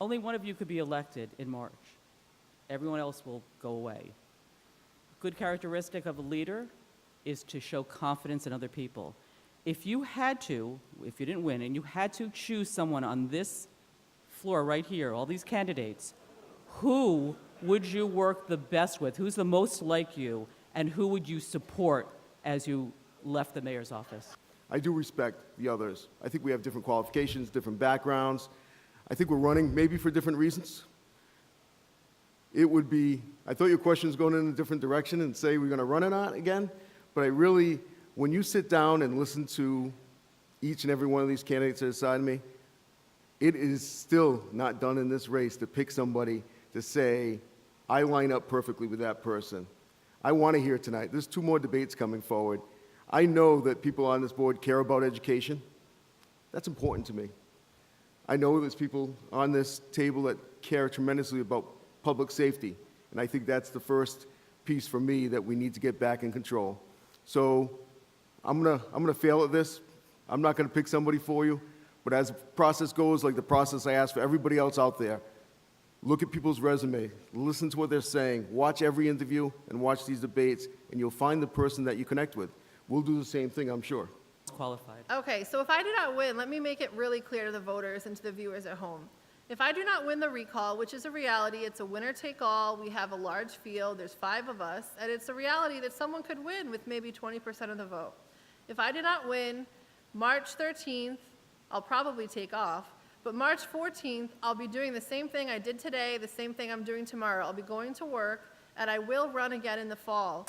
Only one of you could be elected in March. Everyone else will go away. Good characteristic of a leader is to show confidence in other people. If you didn't win, and you had to choose someone on this floor right here, all these candidates, who would you work the best with? Who's the most like you? And who would you support as you left the mayor's office? I do respect the others. I think we have different qualifications, different backgrounds. I think we're running maybe for different reasons. I thought your question was going in a different direction and say we're going to run it on again, but when you sit down and listen to each and every one of these candidates beside me, it is still not done in this race to pick somebody to say, I line up perfectly with that person. I want to hear tonight. There's 2 more debates coming forward. I know that people on this board care about education. That's important to me. I know there's people on this table that care tremendously about public safety, and I think that's the first piece for me that we need to get back in control. So I'm gonna fail at this. I'm not gonna pick somebody for you, but as the process goes, like the process I ask for everybody else out there, look at people's resume, listen to what they're saying, watch every interview and watch these debates, and you'll find the person that you connect with. We'll do the same thing, I'm sure. Qualified. Okay, so if I do not win, let me make it really clear to the voters and to the viewers at home. If I do not win the recall, which is a reality, it's a winner-take-all, we have a large field, there's 5 of us, and it's a reality that someone could win with maybe 20% of the vote. If I do not win, March 13th, I'll probably take off, but March 14th, I'll be doing the same thing I did today, the same thing I'm doing tomorrow. I'll be going to work, and I will run again in the fall.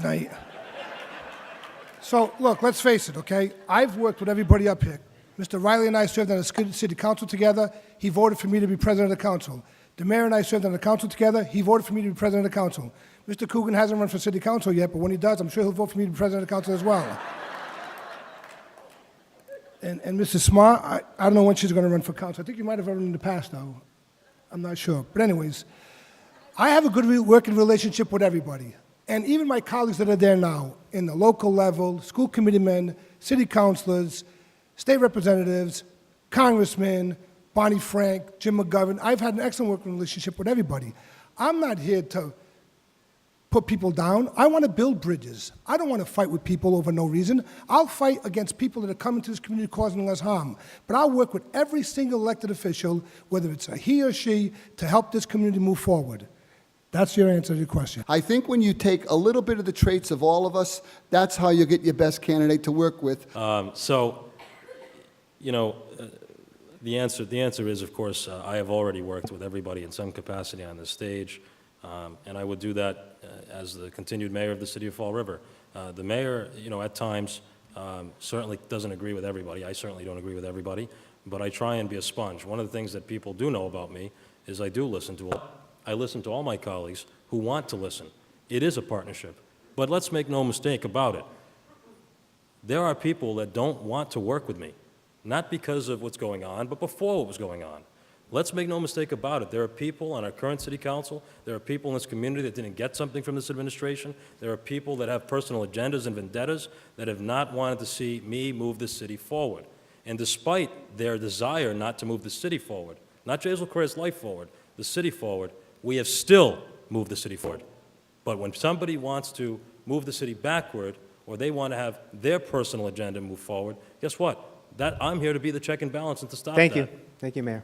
So, look, let's face it, okay? I've worked with everybody up here. Mr. Riley and I served on the city council together. He voted for me to be president of the council. The mayor and I served on the council together. He voted for me to be president of the council. Mr. Coogan hasn't run for city council yet, but when he does, I'm sure he'll vote for me to be president of the council as well. And Mrs. Smart, I don't know when she's going to run for council. I think you might have run in the past, though. I'm not sure. But anyways, I have a good working relationship with everybody. And even my colleagues that are there now, in the local level, school committeemen, city councilors, state representatives, congressmen, Bonnie Frank, Jim McGovern, I've had an excellent working relationship with everybody. I'm not here to put people down. I want to build bridges. I don't want to fight with people over no reason. I'll fight against people that are coming to this community causing us harm. But I'll work with every single elected official, whether it's a he or she, to help this community move forward. That's your answer to your question. I think when you take a little bit of the traits of all of us, that's how you get your best candidate to work with. The answer is, of course, I have already worked with everybody in some capacity on this stage, and I would do that as the continued mayor of the city of Fall River. The mayor, at times certainly doesn't agree with everybody. I certainly don't agree with everybody, but I try and be a sponge. One of the things that people do know about me is I listen to all my colleagues who want to listen. It is a partnership, but let's make no mistake about it. There are people that don't want to work with me, not because of what's going on, but before what was going on. Let's make no mistake about it. There are people on our current city council, there are people in this community that didn't get something from this administration, there are people that have personal agendas and vendettas that have not wanted to see me move this city forward. And despite their desire not to move the city forward, not Jay Correa's life forward, the city forward, we have still moved the city forward. But when somebody wants to move the city backward, or they want to have their personal agenda move forward, guess what? I'm here to be the check and balance and to stop that. Thank you. Thank you, Mayor.